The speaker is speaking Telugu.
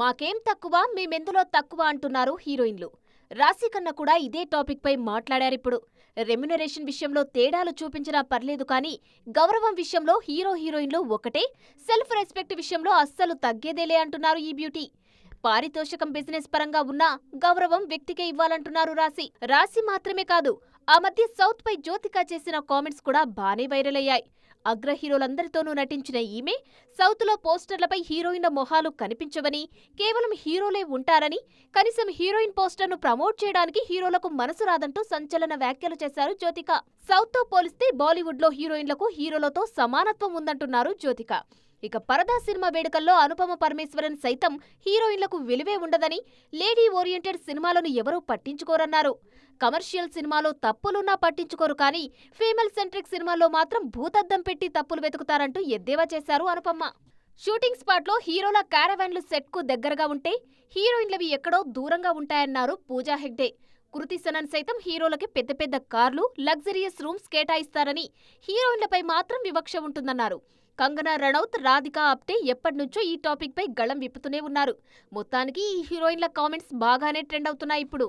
మాకేం తక్కువ మేమెందులో తక్కువ అంటున్నారు హీరోయిన్లు. రాశి ఖన్నా కూడా ఇదే టాపిక్ పై మాట్లాడారిప్పుడు. రెమ్యునరేషన్ విషయంలో తేడాలు చూపించినా పర్లేదు కానీ గౌరవం విషయంలో హీరోయిన్లు ఒకటే, సెల్ఫ్ రెస్పెక్ట్ విషయంలో అస్సలు తగ్గేదేలే అంటున్నారు ఈ బ్యూటీ. పారితోషికం బిజినెస్ పరంగా ఉన్నా గౌరవం వ్యక్తికే ఇవ్వాలంటున్నారు రాశి మాత్రమే కాదు, ఆ మధ్య సౌత్ పై జ్యోతిక చేసిన కామెంట్స్ కూడా బానే వైరల్ అయ్యాయి. అగ్ర హీరోలందరితోనూ నటించిన ఈమె సౌత్ లో పోస్టర్లపై హీరోయిన్ల మొహాలు కనిపించవని, కేవలం హీరోలే ఉంటారని, కనీసం హీరోయిన్ పోస్టర్ను ప్రమోట్ చేయడానికి హీరోలకు మనసు రాదంటూ సంచలన వ్యాఖ్యలు చేశారు జ్యోతిక. సౌత్ తో పోలిస్తే బాలీవుడ్ లో హీరోయిన్లకు హీరోలతో సమానత్వం ఉందంటున్నారు జ్యోతిక. ఇక పరదా సినిమా వేడుకల్లో అనుపమ పరమేశ్వరన్ సైతం హీరోయిన్లకు విలువే ఉండదని, లేడీ ఓరియంటెడ్ సినిమాలను ఎవరూ పట్టించుకోరన్నారు. కమర్షియల్ సినిమాలో తప్పులున్నా పట్టించుకోరు కానీ ఫీమేల్ సెంట్రిక్ సినిమాల్లో మాత్రం భూతద్దం పెట్టి తప్పులు వెతుకుతారంటూ ఎద్దేవా చేశారు అనుపమ. షూటింగ్ స్పాట్లో హీరోల క్యారవాన్లు సెట్కు దగ్గరగా ఉంటే హీరోయిన్లవి ఎక్కడో దూరంగా ఉంటాయన్నారు పూజా హెగ్డే. కృతి సనన్ సైతం హీరోలకి పెద్ద పెద్ద కార్లు, లగ్జరియస్ రూమ్స్ కేటాయిస్తారని, హీరోయిన్లపై మాత్రం వివక్ష ఉంటుందన్నారు. కంగనా రనౌత్, రాధికా ఆప్టే ఎప్పటినుంచో ఈ టాపిక్ పై గళం విప్పుతూనే ఉన్నారు. మొత్తానికి ఈ హీరోయిన్ల కామెంట్స్ బాగానే ట్రెండ్ అవుతున్నాయి ఇప్పుడు.